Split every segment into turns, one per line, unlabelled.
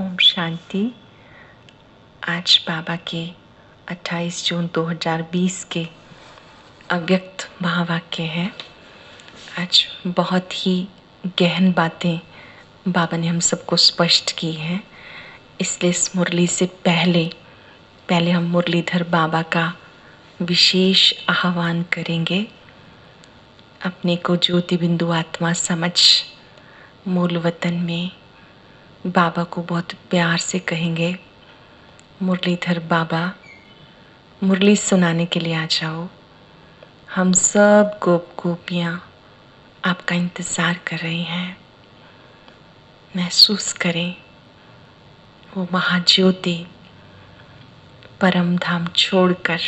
ओम शांति। आज बाबा के 28 जून 2020 के अव्यक्त महावाक्य है। आज बहुत ही गहन बातें बाबा ने हम सबको स्पष्ट की हैं। इसलिए इस मुरली से पहले हम मुरलीधर बाबा का विशेष आह्वान करेंगे। अपने को ज्योति बिंदु आत्मा समझ मूल वतन में बाबा को बहुत प्यार से कहेंगे, मुरलीधर बाबा मुरली सुनाने के लिए आ जाओ। हम सब गोप गोपियाँ आपका इंतज़ार कर रही हैं। महसूस करें वो महाज्योति परम धाम छोड़कर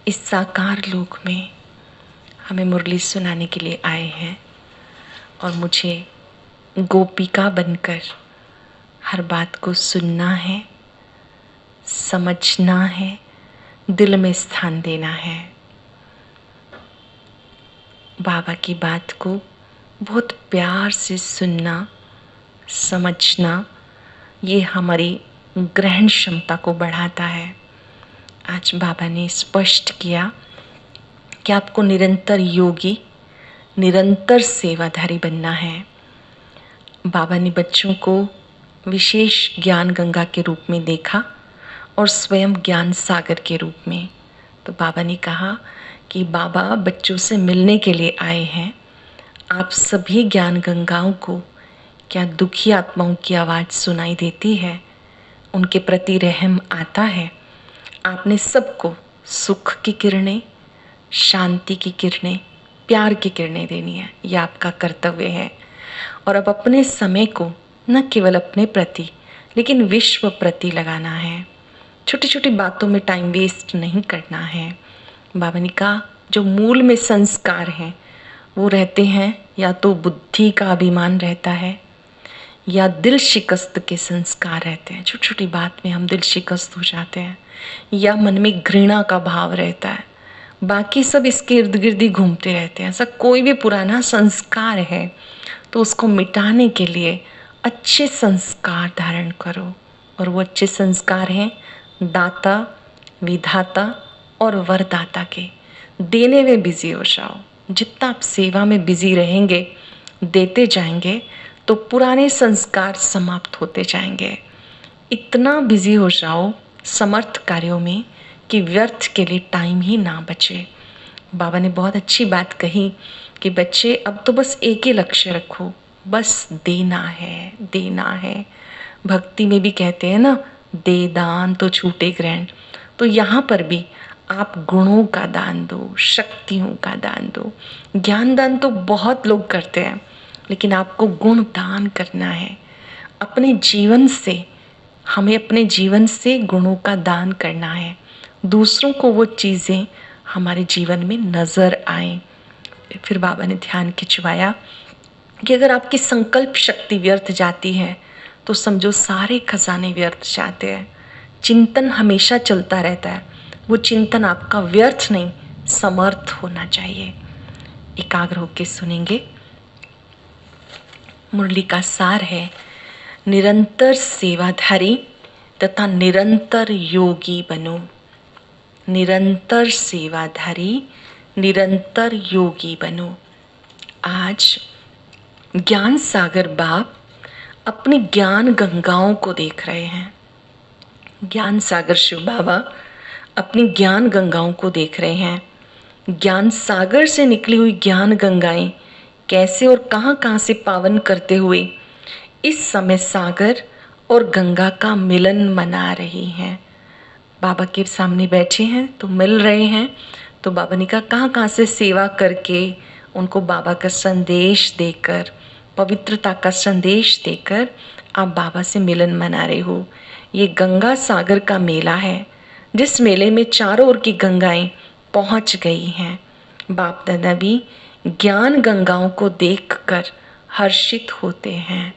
इस साकार लोक में हमें मुरली सुनाने के लिए आए हैं और मुझे गोपिका बनकर हर बात को सुनना है, समझना है, दिल में स्थान देना है। बाबा की बात को बहुत प्यार से सुनना, समझना, ये हमारी ग्रहण क्षमता को बढ़ाता है। आज बाबा ने स्पष्ट किया कि आपको निरंतर योगी, निरंतर सेवाधारी बनना है। बाबा ने बच्चों को विशेष ज्ञान गंगा के रूप में देखा और स्वयं ज्ञान सागर के रूप में। तो बाबा ने कहा कि बाबा बच्चों से मिलने के लिए आए हैं। आप सभी ज्ञान गंगाओं को क्या दुखी आत्माओं की आवाज़ सुनाई देती है? उनके प्रति रहम आता है? आपने सबको सुख की किरणें, शांति की किरणें, प्यार की किरणें देनी है। यह आपका कर्तव्य है। और अब अपने समय को न केवल अपने प्रति लेकिन विश्व प्रति लगाना है। छोटी छोटी बातों में टाइम वेस्ट नहीं करना है। बाबा ने कहा जो मूल में संस्कार हैं वो रहते हैं, या तो बुद्धि का अभिमान रहता है या दिल शिकस्त के संस्कार रहते हैं। छोटी छोटी बात में हम दिल शिकस्त हो जाते हैं, या मन में घृणा का भाव रहता है। बाकी सब इसके इर्द गिर्द ही घूमते रहते हैं। ऐसा कोई भी पुराना संस्कार है तो उसको मिटाने के लिए अच्छे संस्कार धारण करो। और वो अच्छे संस्कार हैं दाता, विधाता और वरदाता के। देने में बिजी हो जाओ। जितना आप सेवा में बिजी रहेंगे, देते जाएंगे, तो पुराने संस्कार समाप्त होते जाएंगे। इतना बिजी हो जाओ समर्थ कार्यों में कि व्यर्थ के लिए टाइम ही ना बचे। बाबा ने बहुत अच्छी बात कही कि बच्चे अब तो बस एक ही लक्ष्य रखो, बस देना है, देना है। भक्ति में भी कहते हैं ना, दे दान तो छूटे ग्रहण। तो यहाँ पर भी आप गुणों का दान दो, शक्तियों का दान दो। ज्ञान दान तो बहुत लोग करते हैं, लेकिन आपको गुण दान करना है। अपने जीवन से, हमें अपने जीवन से गुणों का दान करना है। दूसरों को वो चीज़ें हमारे जीवन में नज़र आएं। फिर बाबा ने ध्यान खिंचवाया कि अगर आपकी संकल्प शक्ति व्यर्थ जाती है तो समझो सारे खजाने व्यर्थ जाते हैं। चिंतन हमेशा चलता रहता है। वो चिंतन आपका व्यर्थ नहीं, समर्थ होना चाहिए। एकाग्र होकर सुनेंगे। मुरली का सार है, निरंतर सेवाधारी तथा निरंतर योगी बनो। निरंतर सेवाधारी, निरंतर योगी बनो। आज ज्ञान सागर बाप अपनी ज्ञान गंगाओं को देख रहे हैं। ज्ञान सागर शिव बाबा अपनी ज्ञान गंगाओं को देख रहे हैं। ज्ञान सागर से निकली हुई ज्ञान गंगाएं कैसे और कहां से पावन करते हुए इस समय सागर और गंगा का मिलन मना रही हैं। बाबा के सामने बैठे हैं तो मिल रहे हैं। तो बाबा ने कहा कहां से सेवा करके उनको बाबा का संदेश देकर, पवित्रता का संदेश देकर आप बाबा से मिलन मना रहे हो। ये गंगा सागर का मेला है, जिस मेले में चारों ओर की गंगाएं पहुंच गई हैं। बाप दादा भी ज्ञान गंगाओं को देखकर हर्षित होते हैं।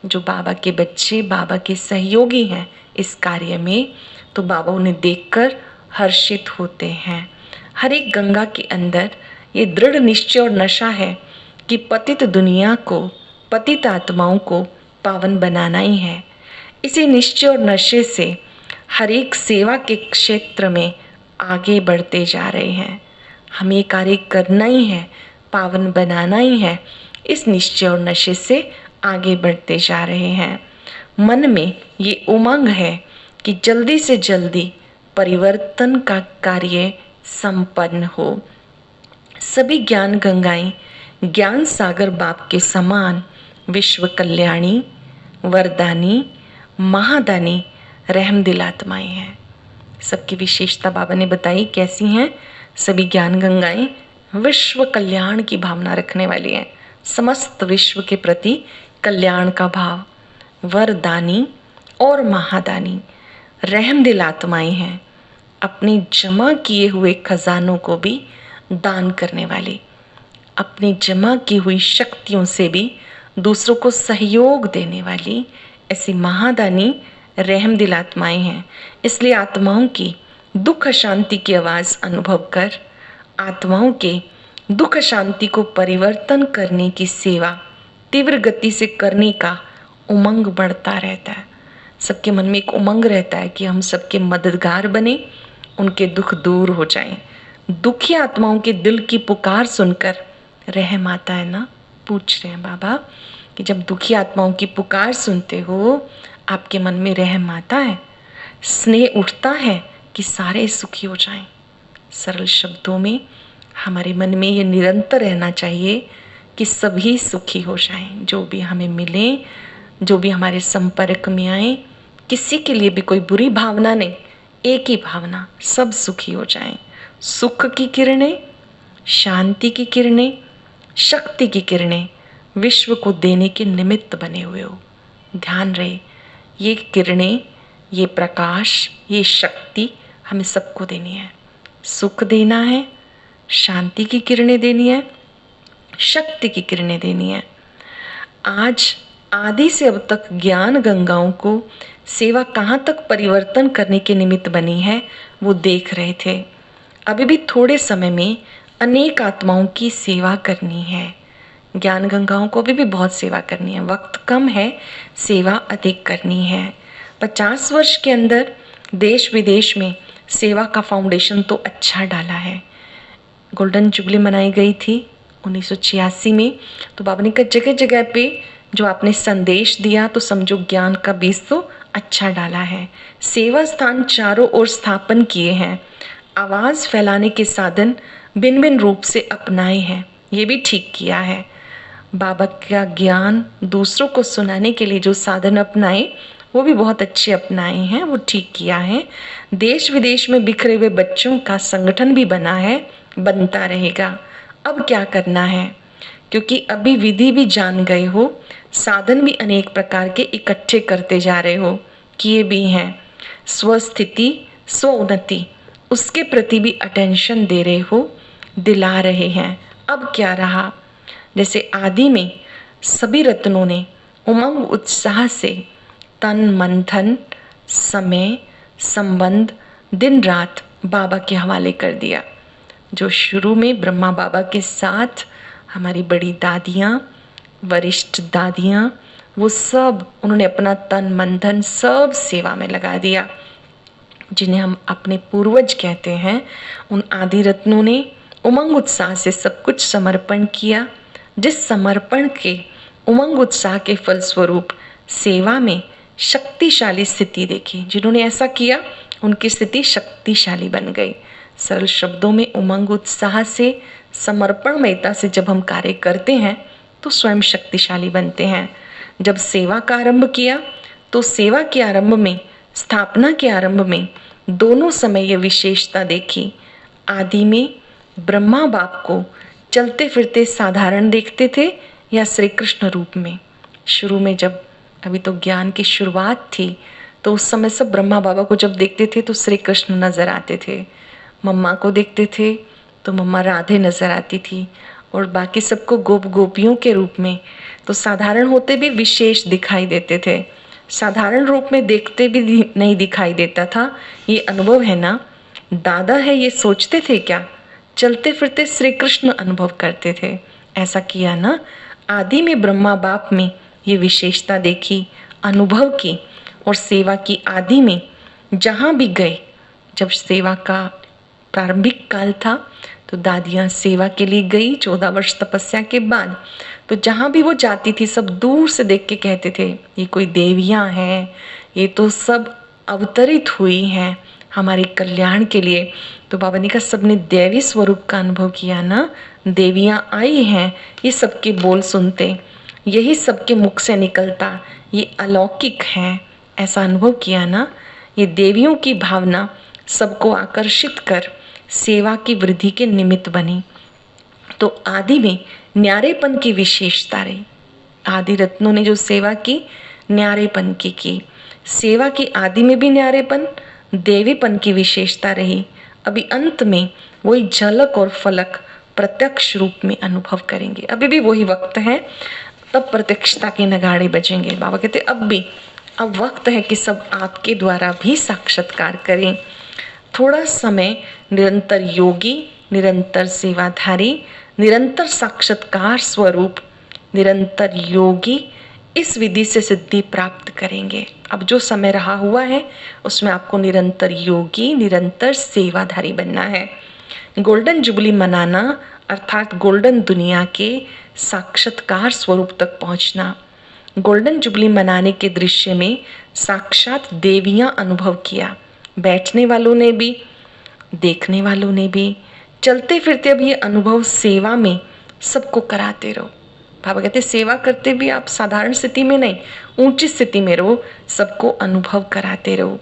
जो बाबा के बच्चे, बाबा के सहयोगी हैं इस कार्य में, तो बाबा उन्हें देखकर हर्षित होते हैं। हर एक गंगा के अंदर ये दृढ़ निश्चय और नशा है कि पतित दुनिया को, पतित आत्माओं को पावन बनाना ही है। इसी निश्चय और नशे से हर एक सेवा के क्षेत्र में आगे बढ़ते जा रहे हैं। हमें कार्य करना ही है, पावन बनाना ही है। इस निश्चय और नशे से आगे बढ़ते जा रहे हैं। मन में ये उमंग है कि जल्दी से जल्दी परिवर्तन का कार्य संपन्न हो। सभी ज्ञान गंगाएं ज्ञान सागर बाप के समान विश्व कल्याणी, वरदानी, महादानी, रहमदिल आत्माएं हैं। सबकी विशेषता बाबा ने बताई कैसी हैं। सभी ज्ञान गंगाएं विश्व कल्याण की भावना रखने वाली हैं, समस्त विश्व के प्रति कल्याण का भाव, वरदानी और महादानी, रहमदिल आत्माएं हैं। अपने जमा किए हुए खजानों को भी दान करने वाली, अपनी जमा की हुई शक्तियों से भी दूसरों को सहयोग देने वाली ऐसी महादानी रहमदिल आत्माएं हैं। इसलिए आत्माओं की दुख शांति की आवाज़ अनुभव कर आत्माओं के दुख शांति को परिवर्तन करने की सेवा तीव्र गति से करने का उमंग बढ़ता रहता है। सबके मन में एक उमंग रहता है कि हम सबके मददगार बने, उनके दुख दूर हो जाएं। दुखी आत्माओं के दिल की पुकार सुनकर रहम आता है ना। पूछ रहे हैं बाबा कि जब दुखी आत्माओं की पुकार सुनते हो आपके मन में रहम आता है, स्नेह उठता है कि सारे सुखी हो जाएं। सरल शब्दों में हमारे मन में ये निरंतर रहना चाहिए कि सभी सुखी हो जाएं। जो भी हमें मिले, जो भी हमारे संपर्क में आए, किसी के लिए भी कोई बुरी भावना नहीं, एक ही भावना, सब सुखी हो जाएं। सुख की किरणें, शांति की किरणें, शक्ति की किरणें विश्व को देने के निमित्त बने हुए हो। ध्यान रहे, ये किरणें, ये प्रकाश, ये शक्ति हमें सबको देनी है। सुख देना है, शांति की किरणें देनी है, शक्ति की किरणें देनी है। आज आदि से अब तक ज्ञान गंगाओं को सेवा कहाँ तक परिवर्तन करने के निमित्त बनी है वो देख रहे थे। अभी भी थोड़े समय में अनेक आत्माओं की सेवा करनी है। ज्ञान गंगाओं को अभी भी बहुत सेवा करनी है, वक्त कम है, सेवा अधिक करनी है। 50 वर्ष के अंदर देश विदेश में सेवा का फाउंडेशन तो अच्छा डाला है। गोल्डन जुबली मनाई गई थी 1986 में, तो बाबा ने कहा जगह जगह पे जो आपने संदेश दिया तो समझो ज्ञान का बीज तो अच्छा डाला है। सेवा स्थान चारों ओर स्थापन किए हैं, आवाज़ फैलाने के साधन भिन्न भिन्न रूप से अपनाए हैं, ये भी ठीक किया है। बाबा का ज्ञान दूसरों को सुनाने के लिए जो साधन अपनाए वो भी बहुत अच्छे अपनाए हैं, वो ठीक किया है। देश विदेश में बिखरे हुए बच्चों का संगठन भी बना है, बनता रहेगा। अब क्या करना है, क्योंकि अभी विधि भी जान गए हो, साधन भी अनेक प्रकार के इकट्ठे करते जा रहे हो, किए भी हैं। स्वस्थिति, स्व उन्नति, उसके प्रति भी अटेंशन दे रहे हो, दिला रहे हैं। अब क्या रहा, जैसे आदि में सभी रत्नों ने उमंग उत्साह से तन मन धन समय संबंध दिन रात बाबा के हवाले कर दिया। जो शुरू में ब्रह्मा बाबा के साथ हमारी बड़ी दादियाँ, वरिष्ठ दादियाँ, वो सब उन्होंने अपना तन मन धन सब सेवा में लगा दिया। जिन्हें हम अपने पूर्वज कहते हैं, उन आदि रत्नों ने उमंग उत्साह से सब कुछ समर्पण किया। जिस समर्पण के उमंग उत्साह के फलस्वरूप सेवा में शक्तिशाली स्थिति देखी, जिन्होंने ऐसा किया उनकी स्थिति शक्तिशाली बन गई। सरल शब्दों में उमंग उत्साह से समर्पणमयता से जब हम कार्य करते हैं तो स्वयं शक्तिशाली बनते हैं। जब सेवा का आरंभ किया तो सेवा के आरंभ में, स्थापना के आरंभ में दोनों समय ये विशेषता देखी। आदि में ब्रह्मा बाप को चलते फिरते साधारण देखते थे या श्री कृष्ण रूप में। शुरू में जब अभी तो ज्ञान की शुरुआत थी तो उस समय सब ब्रह्मा बाबा को जब देखते थे तो श्री कृष्ण नजर आते थे, मम्मा को देखते थे तो मम्मा राधे नजर आती थी, और बाकी सबको गोप गोपियों के रूप में। तो साधारण होते भी विशेष दिखाई देते थे, साधारण रूप में देखते भी नहीं दिखाई देता था। ये अनुभव है ना, दादा है ये सोचते थे क्या, चलते फिरते श्री कृष्ण अनुभव करते थे। ऐसा किया ना। आदि में ब्रह्मा बाप में ये विशेषता देखी, अनुभव की और सेवा की आदि में जहाँ भी गए, जब सेवा का प्रारंभिक काल था तो दादियाँ सेवा के लिए गई 14 वर्ष तपस्या के बाद। तो जहाँ भी वो जाती थी सब दूर से देख के कहते थे ये कोई देवियाँ हैं, ये तो सब अवतरित हुई हैं हमारे कल्याण के लिए। तो बाबा ने कहा सबने दैवी स्वरूप का अनुभव किया ना, देवियाँ आई हैं, ये सबके बोल सुनते, यही सबके मुख से निकलता, ये अलौकिक हैं, ऐसा अनुभव किया ना। ये देवियों की भावना सबको आकर्षित कर सेवा की वृद्धि के निमित्त बनी। तो आदि में न्यारेपन की विशेषता रही। आदि रत्नों ने जो सेवा की, न्यारेपन की सेवा की आदि में भी न्यारेपन, देवीपन की विशेषता रही। अभी अंत में वही झलक और फलक प्रत्यक्ष रूप में अनुभव करेंगे। अभी भी वही वक्त है, तब प्रत्यक्षता के नगाड़े बजेंगे। बाबा कहते अब वक्त है कि सब आपके द्वारा भी साक्षात्कार करें। थोड़ा समय निरंतर योगी, निरंतर सेवाधारी, निरंतर साक्षात्कार स्वरूप, निरंतर योगी, इस विधि से सिद्धि प्राप्त करेंगे। अब जो समय रहा हुआ है उसमें आपको निरंतर योगी, निरंतर सेवाधारी बनना है। गोल्डन जुबली मनाना अर्थात गोल्डन दुनिया के साक्षात्कार स्वरूप तक पहुंचना। गोल्डन जुबली मनाने के दृश्य में साक्षात देवियां अनुभव किया, बैठने वालों ने भी, देखने वालों ने भी। चलते फिरते अब ये अनुभव सेवा में सबको कराते रहो। बाबा कहते सेवा करते भी आप साधारण स्थिति में नहीं, ऊंची स्थिति में रहो, सबको अनुभव कराते रहो।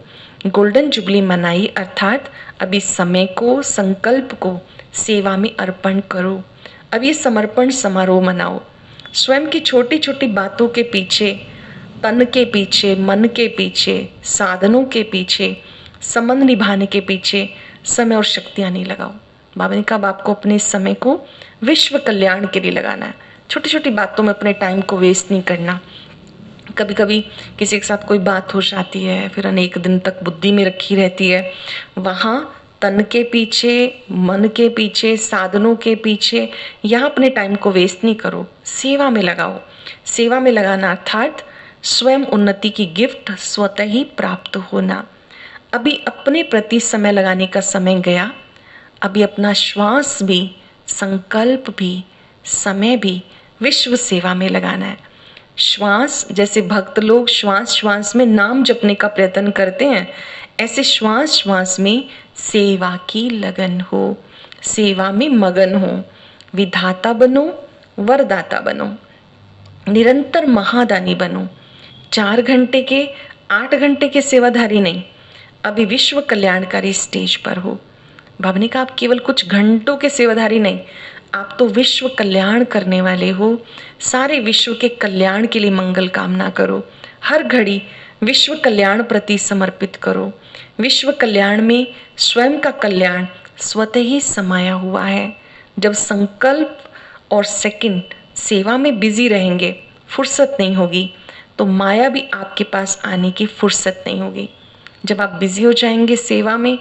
गोल्डन जुबली मनाई अर्थात अब इस समय को, संकल्प को सेवा में अर्पण करो। अब ये समर्पण समारोह मनाओ। स्वयं की छोटी छोटी बातों के पीछे, तन के पीछे, मन के पीछे, साधनों के पीछे, संबंध निभाने के पीछे समय और शक्तियाँ नहीं लगाओ। बाबा ने कहा आपको अपने समय को विश्व कल्याण के लिए लगाना है। छोटी छोटी बातों में अपने टाइम को वेस्ट नहीं करना। कभी कभी किसी के साथ कोई बात हो जाती है, फिर अनेक दिन तक बुद्धि में रखी रहती है। वहाँ तन के पीछे, मन के पीछे, साधनों के पीछे यहाँ अपने टाइम को वेस्ट नहीं करो, सेवा में लगाओ। सेवा में लगाना अर्थात स्वयं उन्नति की गिफ्ट स्वतः ही प्राप्त होना। अभी अपने प्रति समय लगाने का समय गया। अभी अपना श्वास भी, संकल्प भी, समय भी विश्व सेवा में लगाना है। श्वास, जैसे भक्त लोग श्वास श्वास में नाम जपने का प्रयत्न करते हैं, ऐसे श्वास श्वास में सेवा की लगन हो, सेवा में मगन हो। विधाता बनो, वरदाता बनो, निरंतर महादानी बनो। 4 घंटे के, 8 घंटे के सेवाधारी नहीं, अभी विश्व कल्याणकारी स्टेज पर हो। बाबा ने कहा आप केवल कुछ घंटों के सेवाधारी नहीं, आप तो विश्व कल्याण करने वाले हो। सारे विश्व के कल्याण के लिए मंगल कामना करो। हर घड़ी विश्व कल्याण प्रति समर्पित करो। विश्व कल्याण में स्वयं का कल्याण स्वतः ही समाया हुआ है। जब संकल्प और सेकंड सेवा में बिजी रहेंगे, फुर्सत नहीं होगी, तो माया भी आपके पास आने की फुर्सत नहीं होगी। जब आप बिजी हो जाएंगे सेवा में,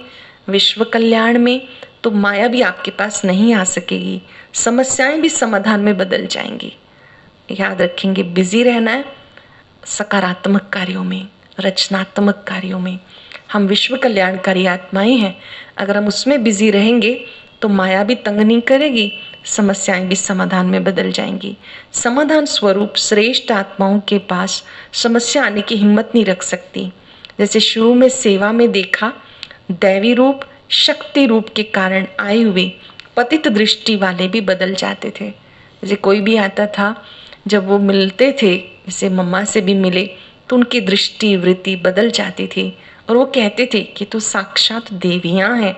विश्व कल्याण में, तो माया भी आपके पास नहीं आ सकेगी, समस्याएं भी समाधान में बदल जाएंगी। याद रखेंगे, बिजी रहना है सकारात्मक कार्यों में, रचनात्मक कार्यों में। हम विश्व कल्याणकारी आत्माएं हैं, अगर हम उसमें बिजी रहेंगे तो माया भी तंग नहीं करेगी, समस्याएं भी समाधान में बदल जाएंगी। समाधान स्वरूप श्रेष्ठ आत्माओं के पास समस्या आने की हिम्मत नहीं रख सकती। जैसे शुरू में सेवा में देखा, दैवी रूप, शक्ति रूप के कारण आए हुए पतित दृष्टि वाले भी बदल जाते थे। जैसे कोई भी आता था, जब वो मिलते थे, जैसे मम्मा से भी मिले, तो उनकी दृष्टि वृत्ति बदल जाती थी और वो कहते थे कि तो साक्षात देवियां हैं,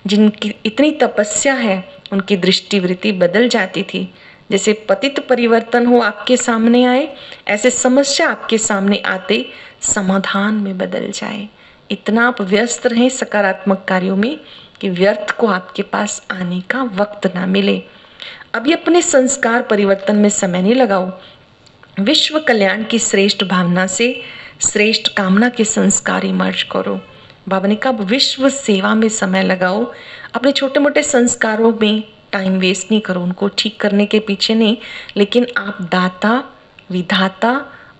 जिनकी इतनी तपस्या है, उनकी दृष्टि वृत्ति बदल जाती थी। जैसे पतित परिवर्तन हो आपके सामने आए, ऐसे समस्या आपके सामने आते समाधान में बदल जाए। इतना आप व्यस्त रहें सकारात्मक कार्यों में कि व्यर्थ को आपके पास आने का वक्त ना मिले। अभी अपने संस्कार परिवर्तन में समय नहीं लगाओ। विश्व कल्याण की श्रेष्ठ भावना से श्रेष्ठ कामना के संस्कार इमर्ज करो। बाबा ने कहा विश्व सेवा में समय लगाओ। अपने छोटे मोटे संस्कारों में टाइम वेस्ट नहीं करो, उनको ठीक करने के पीछे नहीं, लेकिन आप दाता, विधाता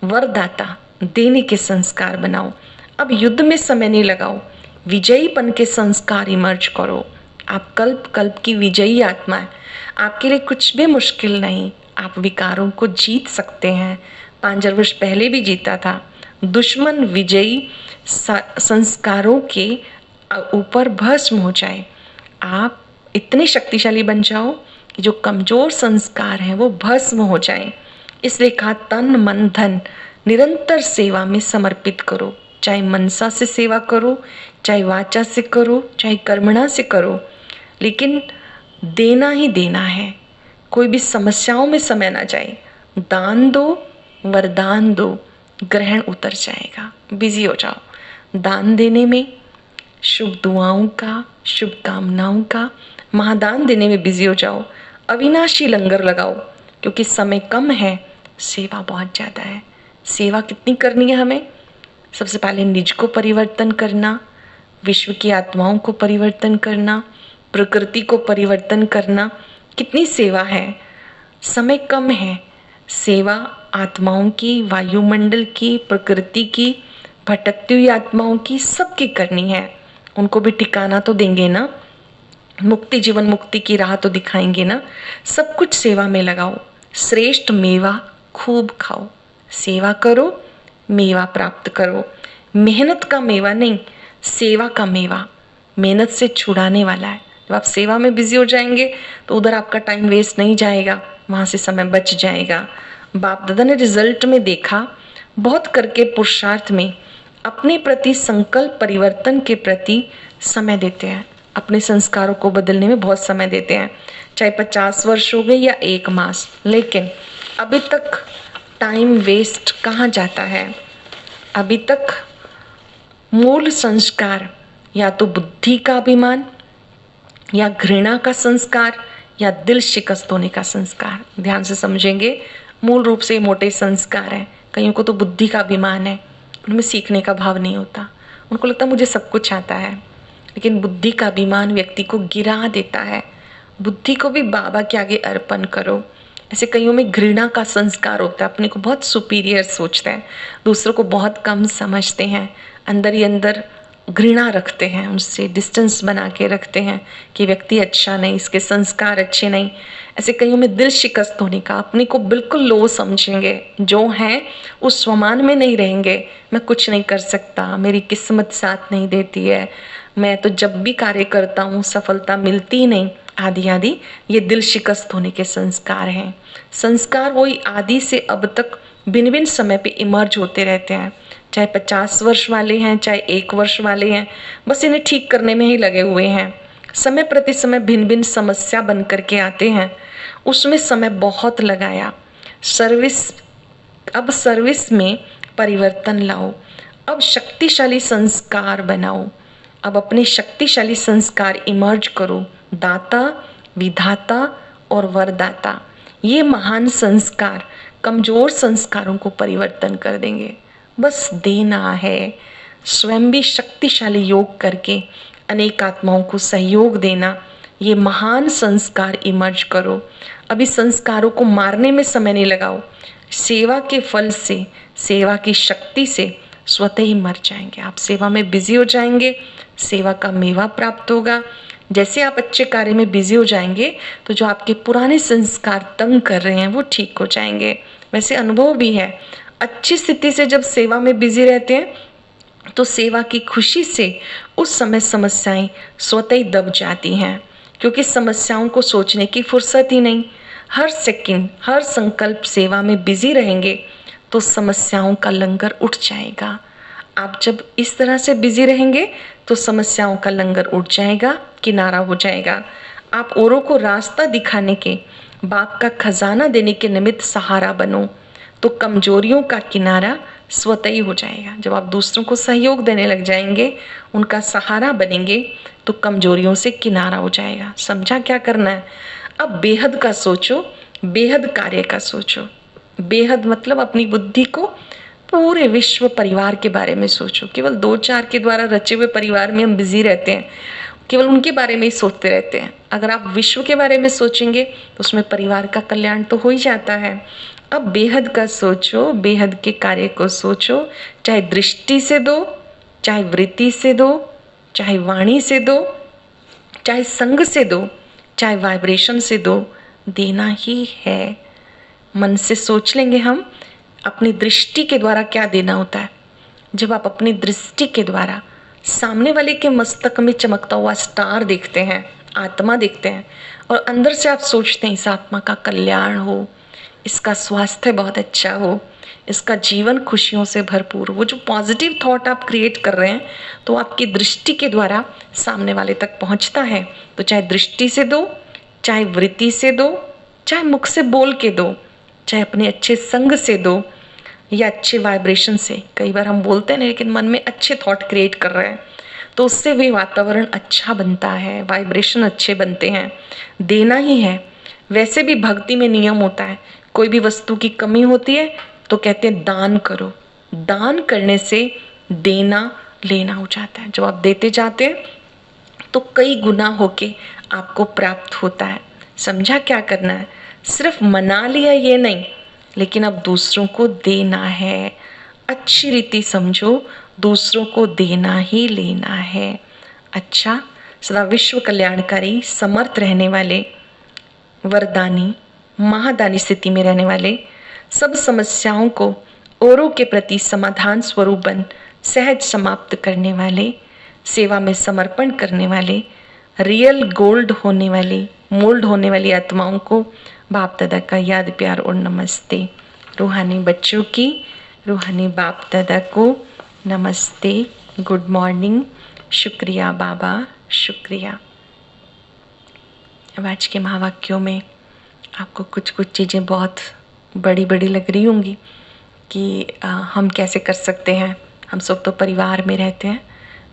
वरदाता, देने के संस्कार बनाओ। अब युद्ध में समय नहीं लगाओ, विजयीपन के संस्कार इमर्ज करो। आप कल्प कल्प की विजयी आत्मा है, आपके लिए कुछ भी मुश्किल नहीं। आप विकारों को जीत सकते हैं, 5000 वर्ष पहले भी जीता था। दुश्मन विजयी संस्कारों के ऊपर भस्म हो जाए। आप इतने शक्तिशाली बन जाओ कि जो कमजोर संस्कार हैं वो भस्म हो जाएं। इसलिए कहा तन मन धन निरंतर सेवा में समर्पित करो। चाहे मनसा से सेवा करो, चाहे वाचा से करो, चाहे कर्मणा से करो, लेकिन देना ही देना है। कोई भी समस्याओं में समय ना जाए। दान दो, वरदान दो, ग्रहण उतर जाएगा। बिजी हो जाओ दान देने में, शुभ दुआओं का, शुभकामनाओं का महादान देने में बिजी हो जाओ। अविनाशी लंगर लगाओ, क्योंकि समय कम है, सेवा बहुत ज़्यादा है। सेवा कितनी करनी है हमें? सबसे पहले निज को परिवर्तन करना, विश्व की आत्माओं को परिवर्तन करना, प्रकृति को परिवर्तन करना। कितनी सेवा है, समय कम है। सेवा आत्माओं की, वायुमंडल की, प्रकृति की, भटकती हुई आत्माओं की, सबकी करनी है। उनको भी ठिकाना तो देंगे ना, मुक्ति जीवन मुक्ति की राह तो दिखाएंगे ना। सब कुछ सेवा में लगाओ। श्रेष्ठ मेवा खूब खाओ, सेवा करो, मेवा प्राप्त करो। मेहनत का मेवा नहीं, सेवा का मेवा मेहनत से छुड़ाने वाला है। जब आप सेवा में बिजी हो जाएंगे तो उधर आपका टाइम वेस्ट नहीं जाएगा, वहाँ से समय बच जाएगा। बाप दादा ने रिजल्ट में देखा, बहुत करके पुरुषार्थ में अपने प्रति संकल्प परिवर्तन के प्रति समय देते हैं, अपने संस्कारों को बदलने में बहुत समय देते हैं। चाहे 50 वर्ष हो गए या 1 मास, लेकिन अभी तक टाइम वेस्ट कहाँ जाता है? अभी तक मूल संस्कार या तो बुद्धि का अभिमान, या घृणा का संस्कार, या दिल शिकस्त होने का संस्कार। ध्यान से समझेंगे, मूल रूप से मोटे संस्कार हैं। कईयों को तो बुद्धि का अभिमान है, उनमें सीखने का भाव नहीं होता, उनको लगता है मुझे सब कुछ आता है। लेकिन बुद्धि का अभिमान व्यक्ति को गिरा देता है। बुद्धि को भी बाबा के आगे अर्पण करो। ऐसे कईयों में घृणा का संस्कार होता है, अपने को बहुत सुपीरियर सोचते हैं, दूसरों को बहुत कम समझते हैं, अंदर ही अंदर घृणा रखते हैं, उनसे डिस्टेंस बना के रखते हैं कि व्यक्ति अच्छा नहीं, इसके संस्कार अच्छे नहीं। ऐसे कईयों में दिल शिकस्त होने का, अपने को बिल्कुल लो समझेंगे, जो हैं उस स्वमान में नहीं रहेंगे। मैं कुछ नहीं कर सकता, मेरी किस्मत साथ नहीं देती है, मैं तो जब भी कार्य करता हूँ सफलता मिलती ही नहीं, आदि आदि। ये दिल शिकस्त होने के संस्कार हैं। संस्कार वही आदि से अब तक भिन्न भिन्न समय पे इमर्ज होते रहते हैं, चाहे 50 वर्ष वाले हैं, चाहे 1 वर्ष वाले हैं, बस इन्हें ठीक करने में ही लगे हुए हैं। समय प्रति समय भिन्न भिन्न समस्या बन करके आते हैं, उसमें समय बहुत लगाया। अब सर्विस में परिवर्तन लाओ, अब शक्तिशाली संस्कार बनाओ, अब अपने शक्तिशाली संस्कार इमर्ज करो। दाता, विधाता और वरदाता, ये महान संस्कार कमजोर संस्कारों को परिवर्तन कर देंगे। बस देना है, स्वयं भी शक्तिशाली योग करके अनेक आत्माओं को सहयोग देना। ये महान संस्कार इमर्ज करो। अभी संस्कारों को मारने में समय नहीं लगाओ, सेवा के फल से, सेवा की शक्ति से स्वतः ही मर जाएंगे। आप सेवा में बिजी हो जाएंगे, सेवा का मेवा प्राप्त होगा। जैसे आप अच्छे कार्य में बिजी हो जाएंगे तो जो आपके पुराने संस्कार तंग कर रहे हैं वो ठीक हो जाएंगे। वैसे अनुभव भी है, अच्छी स्थिति से जब सेवा में बिजी रहते हैं तो सेवा की खुशी से उस समय समस्याएं स्वतः ही दब जाती हैं, क्योंकि समस्याओं को सोचने की फुर्सत ही नहीं। हर सेकंड, हर संकल्प सेवा में बिजी रहेंगे तो समस्याओं का लंगर उठ जाएगा। आप जब इस तरह से बिजी रहेंगे तो समस्याओं का लंगर उठ जाएगा, किनारा हो जाएगा। आप औरों को रास्ता दिखाने के, बाप का खजाना देने के निमित्त सहारा बनो तो कमजोरियों का किनारा स्वतः ही हो जाएगा। जब आप दूसरों को सहयोग देने लग जाएंगे, उनका सहारा बनेंगे तो कमजोरियों से किनारा हो जाएगा। समझा क्या करना है? अब बेहद का सोचो, बेहद कार्य का सोचो। बेहद मतलब अपनी बुद्धि को पूरे विश्व परिवार के बारे में सोचो। केवल 2-4 के द्वारा रचे हुए परिवार में हम बिजी रहते हैं, केवल उनके बारे में ही सोचते रहते हैं। अगर आप विश्व के बारे में सोचेंगे तो उसमें परिवार का कल्याण तो हो ही जाता है। अब बेहद का सोचो, बेहद के कार्य को सोचो, चाहे दृष्टि से दो, चाहे वृत्ति से दो, चाहे वाणी से दो, चाहे संग से दो, चाहे वाइब्रेशन से दो, देना ही है। मन से सोच लेंगे हम अपनी दृष्टि के द्वारा क्या देना होता है। जब आप अपनी दृष्टि के द्वारा सामने वाले के मस्तक में चमकता हुआ स्टार देखते हैं, आत्मा देखते हैं, और अंदर से आप सोचते हैं इस आत्मा का कल्याण हो, इसका स्वास्थ्य बहुत अच्छा हो, इसका जीवन खुशियों से भरपूर हो, वो जो पॉजिटिव थॉट आप क्रिएट कर रहे हैं तो आपकी दृष्टि के द्वारा सामने वाले तक पहुंचता है। तो चाहे दृष्टि से दो, चाहे वृत्ति से दो, चाहे मुख से बोल के दो, चाहे अपने अच्छे संग से दो या अच्छे वाइब्रेशन से। कई बार हम बोलते हैं ना, लेकिन मन में अच्छे थॉट क्रिएट कर रहे हैं तो उससे भी वातावरण अच्छा बनता है, वाइब्रेशन अच्छे बनते हैं। देना ही है। वैसे भी भक्ति में नियम होता है, कोई भी वस्तु की कमी होती है तो कहते हैं दान करो। दान करने से देना लेना हो जाता है। जब आप देते जाते हैं तो कई गुना होके आपको प्राप्त होता है। समझा क्या करना है? सिर्फ मना लिया ये नहीं, लेकिन अब दूसरों को देना है। अच्छी रीति समझो, दूसरों को देना ही लेना है। अच्छा, सदा विश्व कल्याणकारी, समर्थ रहने वाले, वरदानी, महादानी स्थिति में रहने वाले, सब समस्याओं को औरों के प्रति समाधान स्वरूप बन सहज समाप्त करने वाले, सेवा में समर्पण करने वाले, रियल गोल्ड होने वाली, मोल्ड होने वाली आत्माओं को बाप दादा का याद, प्यार और नमस्ते। रूहानी बच्चों की रूहानी बाप दादा को नमस्ते, गुड मॉर्निंग, शुक्रिया बाबा, शुक्रिया। अब आज के महावाक्यों में आपको कुछ कुछ चीज़ें बहुत बड़ी बड़ी लग रही होंगी कि हम कैसे कर सकते हैं। हम सब तो परिवार में रहते हैं,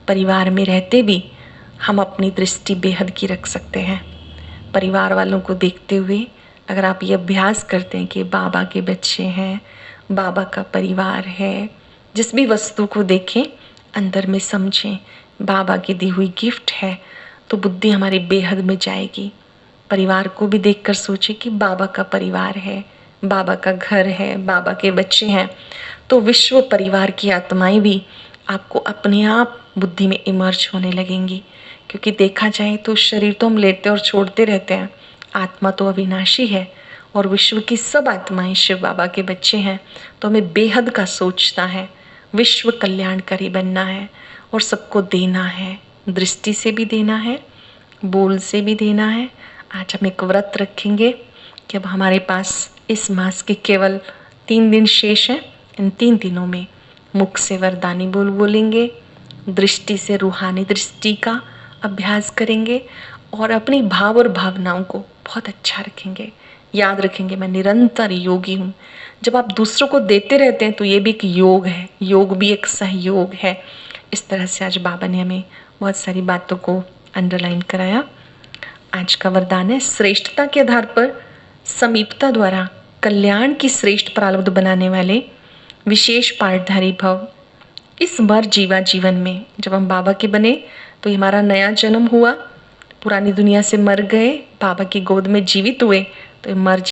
परिवार में रहते भी हम अपनी दृष्टि बेहद की रख सकते हैं। परिवार वालों को देखते हुए अगर आप ये अभ्यास करते हैं कि बाबा के बच्चे हैं, बाबा का परिवार है, जिस भी वस्तु को देखें अंदर में समझें बाबा की दी हुई गिफ्ट है, तो बुद्धि हमारी बेहद में जाएगी। परिवार को भी देखकर सोचें कि बाबा का परिवार है, बाबा का घर है, बाबा के बच्चे हैं, तो विश्व परिवार की आत्माएं भी आपको अपने आप बुद्धि में इमर्ज होने लगेंगी। क्योंकि देखा जाए तो शरीर तो हम लेते और छोड़ते रहते हैं, आत्मा तो अविनाशी है और विश्व की सब आत्माएं शिव बाबा के बच्चे हैं। तो हमें बेहद का सोचना है, विश्व कल्याणकारी बनना है और सबको देना है। दृष्टि से भी देना है, बोल से भी देना है। आज हम एक व्रत रखेंगे कि अब हमारे पास इस मास के केवल 3 दिन शेष हैं। इन 3 दिनों में मुख से वरदानी बोल बोलेंगे, दृष्टि से रूहानी दृष्टि का अभ्यास करेंगे और अपनी भाव और भावनाओं को बहुत अच्छा रखेंगे। याद रखेंगे मैं निरंतर योगी हूँ। जब आप दूसरों को देते रहते हैं तो ये भी एक योग है, योग भी एक सहयोग है। इस तरह से आज बाबा ने हमें बहुत सारी बातों को अंडरलाइन कराया। आज का वरदान है, श्रेष्ठता के आधार पर समीपता द्वारा कल्याण की श्रेष्ठ प्रारब्ध बनाने वाले विशेष पाठधारी भव। इस मर जीवा जीवन में जब हम बाबा के बने तो हमारा नया जन्म हुआ, पुरानी दुनिया से मर गए, बाबा की गोद में जीवित हुए, तो मर